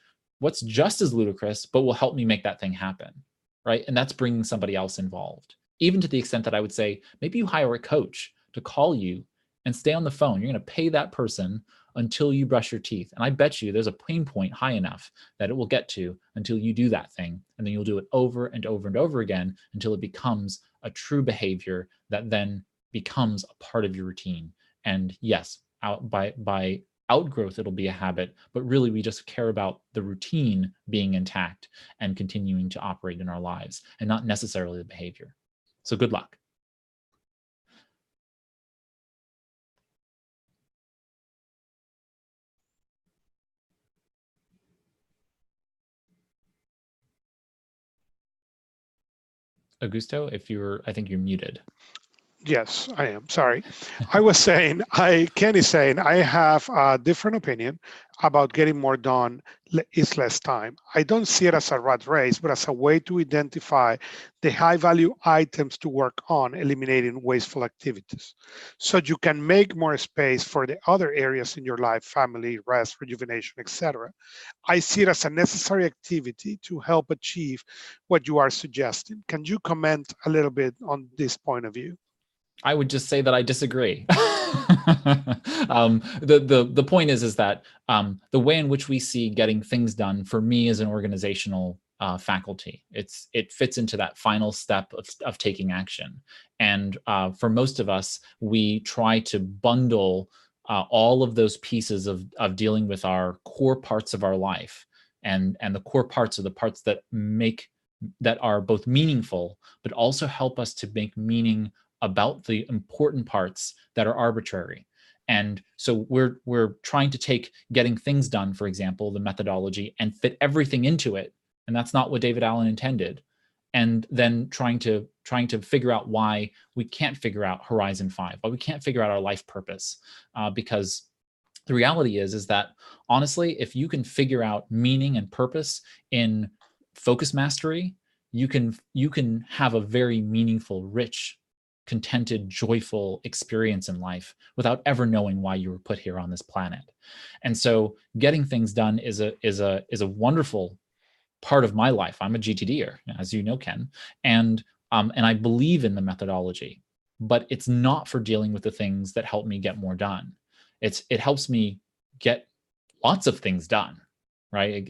just as ludicrous, but will help me make that thing happen, right? And that's bringing somebody else involved, even to the extent that I would say, maybe you hire a coach to call you and stay on the phone. You're going to pay that person until you brush your teeth. And I bet you there's a pain point high enough that it will get to until you do that thing. And then you'll do it over and over and over again until it becomes a true behavior that then becomes a part of your routine. And yes, by outgrowth, it'll be a habit, but really we just care about the routine being intact and continuing to operate in our lives, and not necessarily the behavior. So good luck. Augusto, I think you're muted. Yes, I am. Sorry. I was saying, Kenny's saying, I have a different opinion about getting more done is less time. I don't see it as a rat race, but as a way to identify the high value items to work on, eliminating wasteful activities. So you can make more space for the other areas in your life, family, rest, rejuvenation, etc. I see it as a necessary activity to help achieve what you are suggesting. Can you comment a little bit on this point of view? I would just say that I disagree. The point is that the way in which we see getting things done for me as an organizational faculty, it fits into that final step of taking action. And for most of us, we try to bundle all of those pieces of dealing with our core parts of our life, and the core parts are the parts that are both meaningful, but also help us to make meaning about the important parts that are arbitrary. And so we're trying to take getting things done, for example, the methodology, and fit everything into it. And that's not what David Allen intended. And then trying to figure out why we can't figure out Horizon 5, why we can't figure out our life purpose. Because the reality is that honestly, if you can figure out meaning and purpose in focus mastery, you can have a very meaningful, rich, contented, joyful experience in life without ever knowing why you were put here on this planet. And so getting things done is a wonderful part of my life. I'm a GTDer, as you know, Ken, and I believe in the methodology, but it's not for dealing with the things that help me get more done. It helps me get lots of things done, right?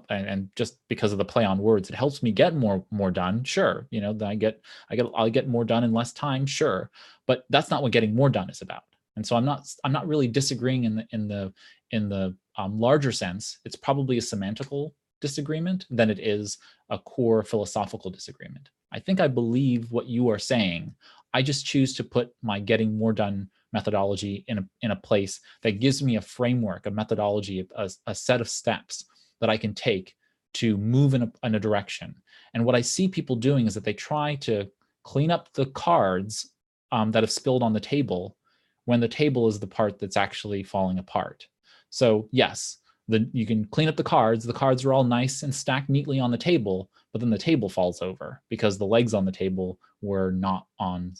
And just because of the play on words, it helps me get more done. Sure, I'll get more done in less time. Sure, but that's not what getting more done is about. And so I'm not really disagreeing in the larger sense. It's probably a semantical disagreement than it is a core philosophical disagreement. I think I believe what you are saying. I just choose to put my getting more done methodology in a place that gives me a framework, a methodology, a set of steps that I can take to move in a direction. And what I see people doing is that they try to clean up the cards that have spilled on the table when the table is the part that's actually falling apart. So yes, you can clean up the cards are all nice and stacked neatly on the table, but then the table falls over because the legs on the table were not on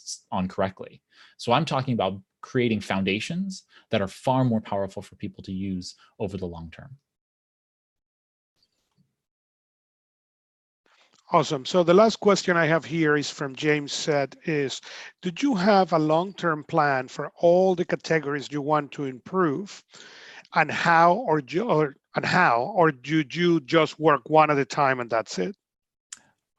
correctly. So I'm talking about creating foundations that are far more powerful for people to use over the long term. Awesome. So the last question I have here is from James said is, did you have a long-term plan for all the categories you want to improve, and how, or did you just work one at a time and that's it?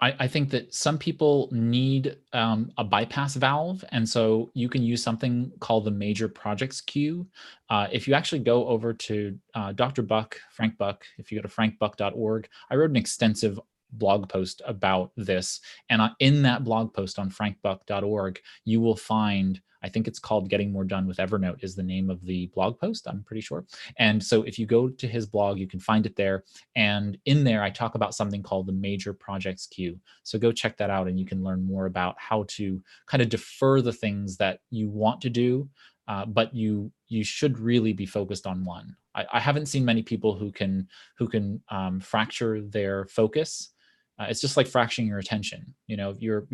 I think that some people need a bypass valve, and so you can use something called the major projects queue. If you actually go over to Dr. Buck, Frank Buck, if you go to frankbuck.org, I wrote an extensive blog post about this, and in that blog post on frankbuck.org, you will find, I think it's called Getting More Done with Evernote is the name of the blog post, I'm pretty sure. And so if you go to his blog, you can find it there. And in there, I talk about something called the major projects queue. So go check that out and you can learn more about how to kind of defer the things that you want to do, but you should really be focused on one. I haven't seen many people who can fracture their focus. It's just like fracturing your attention. Your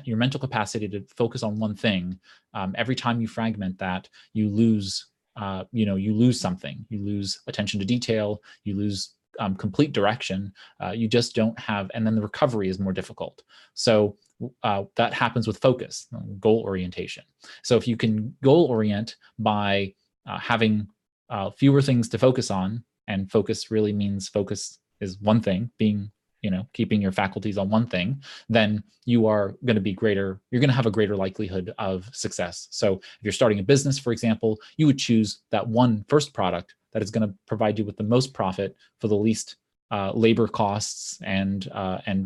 mental capacity to focus on one thing. Every time you fragment that, you lose. You lose something. You lose attention to detail. You lose complete direction. You just don't have, and then the recovery is more difficult. So that happens with focus, goal orientation. So if you can goal orient by having fewer things to focus on, and focus really means focus is one thing, being keeping your faculties on one thing, then you are going to be greater. You're going to have a greater likelihood of success. So if you're starting a business, for example, you would choose that one first product that is going to provide you with the most profit for the least labor costs and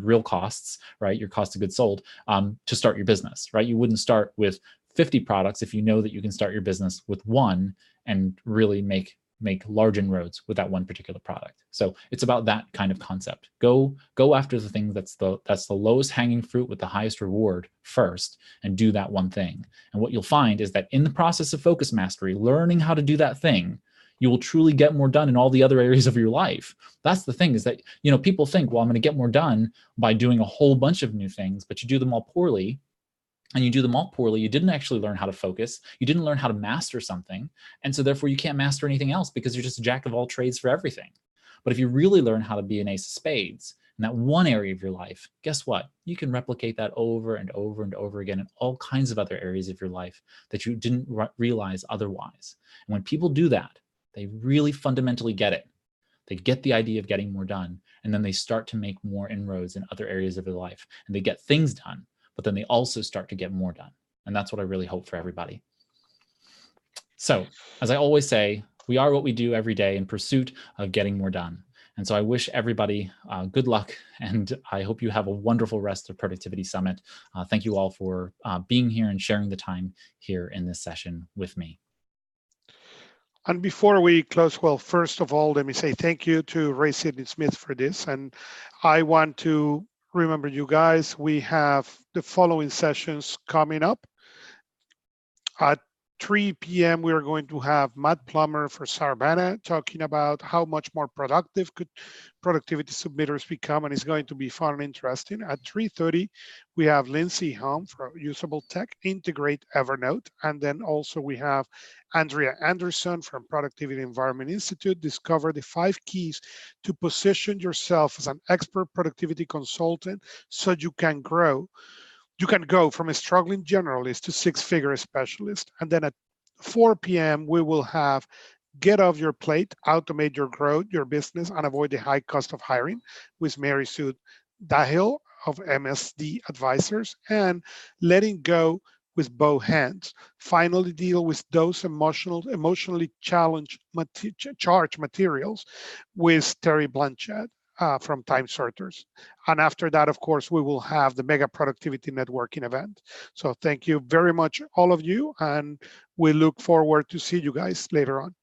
real costs, right? Your cost of goods sold to start your business, right? You wouldn't start with 50 products if you know that you can start your business with one and really make make large inroads with that one particular product. So it's about that kind of concept. Go after the thing that's the lowest hanging fruit with the highest reward first, and do that one thing. And what you'll find is that in the process of focus mastery, learning how to do that thing, you will truly get more done in all the other areas of your life. That's the thing, is that, people think, well, I'm going to get more done by doing a whole bunch of new things, but you do them all poorly. And you do them all poorly, you didn't actually learn how to focus, you didn't learn how to master something, and so therefore you can't master anything else because you're just a jack of all trades for everything. But if you really learn how to be an ace of spades in that one area of your life, guess what? You can replicate that over and over and over again in all kinds of other areas of your life that you didn't realize otherwise. And when people do that, they really fundamentally get it. They get the idea of getting more done, and then they start to make more inroads in other areas of their life, and they get things done, but then they also start to get more done. And that's what I really hope for everybody. So, as I always say, we are what we do every day in pursuit of getting more done. And so I wish everybody good luck, and I hope you have a wonderful rest of Productivity Summit. Thank you all for being here and sharing the time here in this session with me. And before we close, well, first of all, let me say thank you to Ray Sidney-Smith for this. And I want to remember you guys, we have the following sessions coming up. At 3 p.m., we are going to have Matt Plummer for Sarvana talking about how much more productive could productivity submitters become, and it's going to be fun and interesting. At 3:30, we have Lindsay Home for Usable Tech, Integrate Evernote, and then also we have Andrea Anderson from Productivity Environment Institute, discover the 5 keys to position yourself as an expert productivity consultant so you can grow. You can go from a struggling generalist to 6-figure specialist. And then at 4 p.m., we will have Get Off Your Plate, Automate Your Growth, Your Business, and Avoid the High Cost of Hiring with Mary Sue Dahill of MSD Advisors, and Letting Go with Both Hands. Finally, deal with those emotionally charged materials with Terry Blanchett from Time Sorters. And after that, of course, we will have the Mega Productivity Networking event. So thank you very much, all of you, and we look forward to see you guys later on.